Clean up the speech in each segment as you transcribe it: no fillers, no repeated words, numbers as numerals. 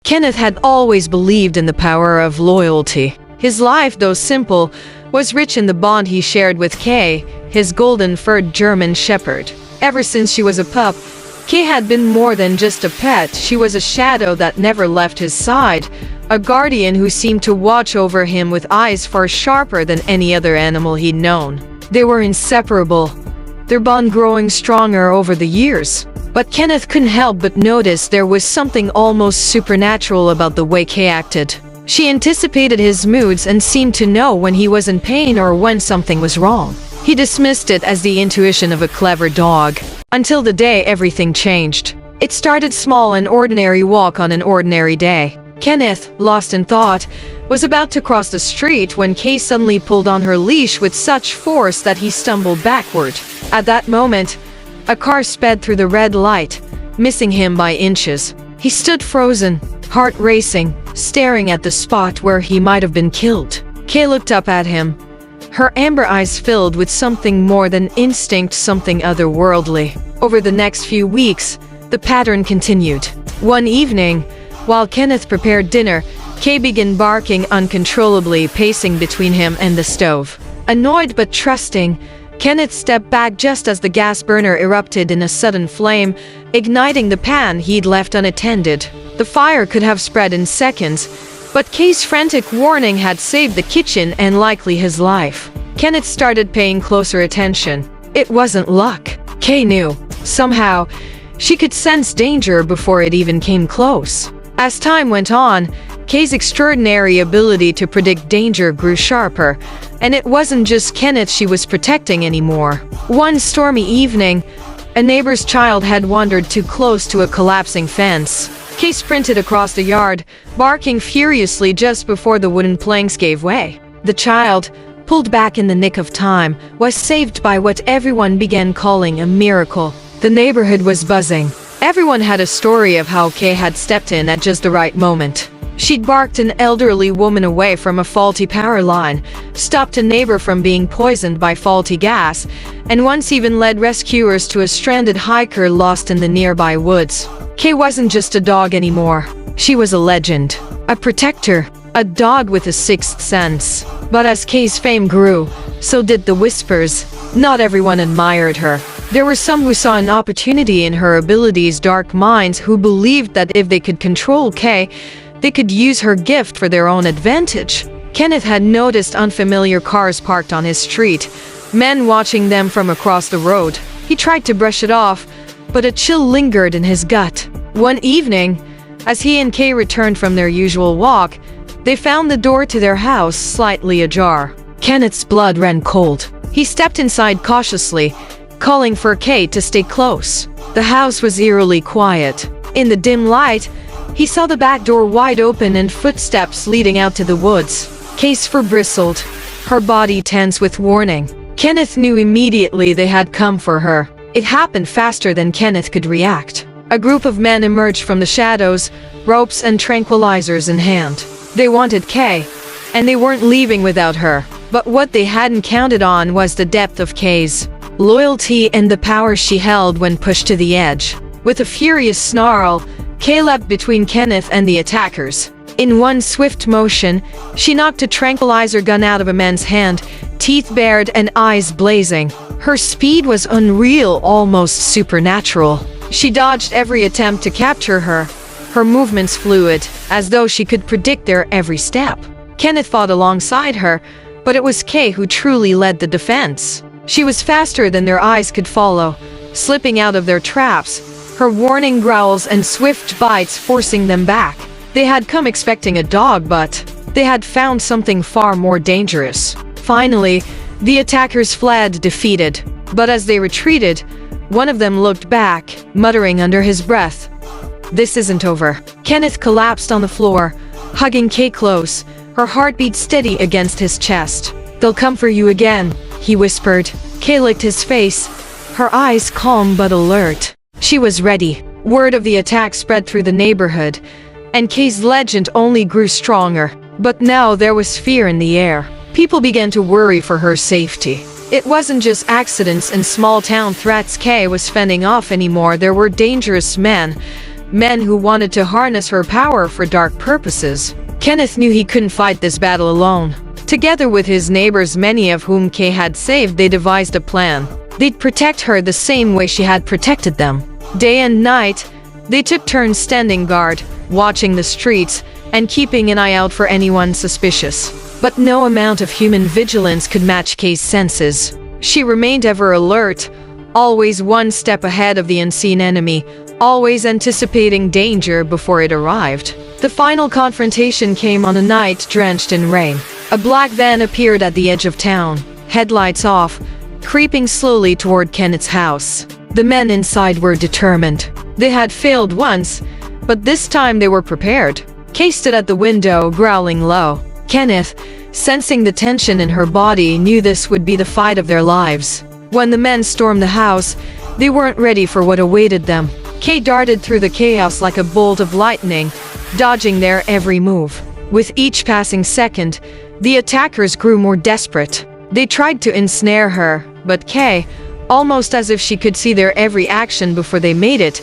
Kenneth had always believed in the power of loyalty. His life, though simple, was rich in the bond he shared with Kay, his golden-furred German shepherd. Ever since she was a pup, Kay had been more than just a pet. She was a shadow that never left his side, a guardian who seemed to watch over him with eyes far sharper than any other animal he'd known. They were inseparable, their bond growing stronger over the years. But Kenneth couldn't help but notice there was something almost supernatural about the way Kay acted. She anticipated his moods and seemed to know when he was in pain or when something was wrong. He dismissed it as the intuition of a clever dog. Until the day everything changed. It started small, an ordinary walk on an ordinary day. Kenneth, lost in thought, was about to cross the street when Kay suddenly pulled on her leash with such force that he stumbled backward. At that moment, a car sped through the red light, missing him by inches. He stood frozen, heart racing, staring at the spot where he might have been killed. Kay looked up at him, her amber eyes filled with something more than instinct, something otherworldly. Over the next few weeks, the pattern continued. One evening, while Kenneth prepared dinner, Kay began barking uncontrollably, pacing between him and the stove. Annoyed but trusting, Kenneth stepped back just as the gas burner erupted in a sudden flame, igniting the pan he'd left unattended. The fire could have spread in seconds, but Kay's frantic warning had saved the kitchen and likely his life. Kenneth started paying closer attention. It wasn't luck. Kay knew. Somehow, she could sense danger before it even came close. As time went on, Kay's extraordinary ability to predict danger grew sharper, and it wasn't just Kenneth she was protecting anymore. One stormy evening, a neighbor's child had wandered too close to a collapsing fence. Kay sprinted across the yard, barking furiously just before the wooden planks gave way. The child, pulled back in the nick of time, was saved by what everyone began calling a miracle. The neighborhood was buzzing. Everyone had a story of how Kay had stepped in at just the right moment. She'd barked an elderly woman away from a faulty power line, stopped a neighbor from being poisoned by faulty gas, and once even led rescuers to a stranded hiker lost in the nearby woods. Kay wasn't just a dog anymore. She was a legend, a protector, a dog with a sixth sense. But as Kay's fame grew, so did the whispers. Not everyone admired her. There were some who saw an opportunity in her abilities, dark minds who believed that if they could control Kay, they could use her gift for their own advantage. Kenneth had noticed unfamiliar cars parked on his street, men watching them from across the road. He tried to brush it off, but a chill lingered in his gut. One evening, as he and Kay returned from their usual walk, they found the door to their house slightly ajar. Kenneth's blood ran cold. He stepped inside cautiously, calling for Kay to stay close. The house was eerily quiet. In the dim light, he saw the back door wide open and footsteps leading out to the woods. Kay's fur bristled, her body tense with warning. Kenneth knew immediately they had come for her. It happened faster than Kenneth could react. A group of men emerged from the shadows, ropes and tranquilizers in hand. They wanted Kay, and they weren't leaving without her. But what they hadn't counted on was the depth of Kay's loyalty and the power she held when pushed to the edge. With a furious snarl, Kay leapt between Kenneth and the attackers. In one swift motion, she knocked a tranquilizer gun out of a man's hand, teeth bared and eyes blazing. Her speed was unreal, almost supernatural. She dodged every attempt to capture her, her movements fluid, as though she could predict their every step. Kenneth fought alongside her, but it was Kay who truly led the defense. She was faster than their eyes could follow, slipping out of their traps, her warning growls and swift bites forcing them back. They had come expecting a dog, but they had found something far more dangerous. Finally, the attackers fled defeated, but as they retreated, one of them looked back, muttering under his breath, "This isn't over." Kenneth collapsed on the floor, hugging Kay close, her heartbeat steady against his chest. "They'll come for you again," he whispered. Kay licked his face, her eyes calm but alert. She was ready. Word of the attack spread through the neighborhood, and Kay's legend only grew stronger. But now there was fear in the air. People began to worry for her safety. It wasn't just accidents and small-town threats Kay was fending off anymore. There were dangerous men, men who wanted to harness her power for dark purposes. Kenneth knew he couldn't fight this battle alone. Together with his neighbors, many of whom Kay had saved, they devised a plan. They'd protect her the same way she had protected them. Day and night, they took turns standing guard, watching the streets, and keeping an eye out for anyone suspicious. But no amount of human vigilance could match Kay's senses. She remained ever alert, always one step ahead of the unseen enemy, always anticipating danger before it arrived. The final confrontation came on a night drenched in rain. A black van appeared at the edge of town, headlights off, creeping slowly toward Kenneth's house. The men inside were determined. They had failed once, but this time they were prepared. Kay stood at the window, growling low. Kenneth, sensing the tension in her body, knew this would be the fight of their lives. When the men stormed the house, they weren't ready for what awaited them. Kay darted through the chaos like a bolt of lightning, dodging their every move. With each passing second, the attackers grew more desperate. They tried to ensnare her, but Kay, almost as if she could see their every action before they made it,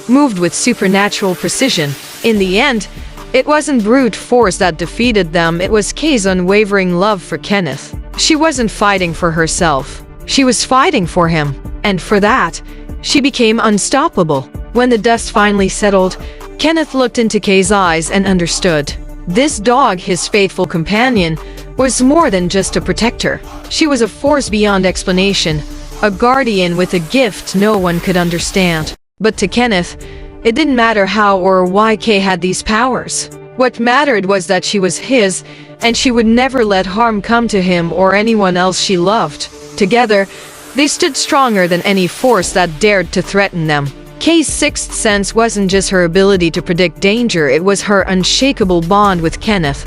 moved with supernatural precision. In the end, it wasn't brute force that defeated them, it was Kay's unwavering love for Kenneth. She wasn't fighting for herself. She was fighting for him. And for that, she became unstoppable. When the dust finally settled, Kenneth looked into Kay's eyes and understood. This dog, his faithful companion, was more than just a protector. She was a force beyond explanation, a guardian with a gift no one could understand. But to Kenneth, it didn't matter how or why Kay had these powers. What mattered was that she was his, and she would never let harm come to him or anyone else she loved. Together, they stood stronger than any force that dared to threaten them. Kay's sixth sense wasn't just her ability to predict danger, it was her unshakable bond with Kenneth,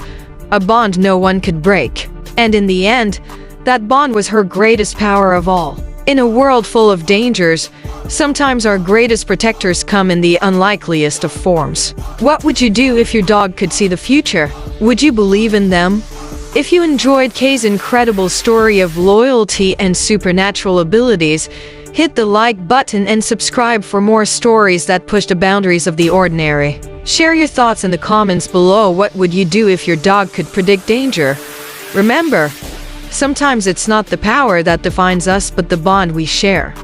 a bond no one could break. And in the end, that bond was her greatest power of all. In a world full of dangers, sometimes our greatest protectors come in the unlikeliest of forms. What would you do if your dog could see the future? Would you believe in them? If you enjoyed Kay's incredible story of loyalty and supernatural abilities, hit the like button and subscribe for more stories that push the boundaries of the ordinary. Share your thoughts in the comments below. What would you do if your dog could predict danger? Remember, sometimes it's not the power that defines us, but the bond we share.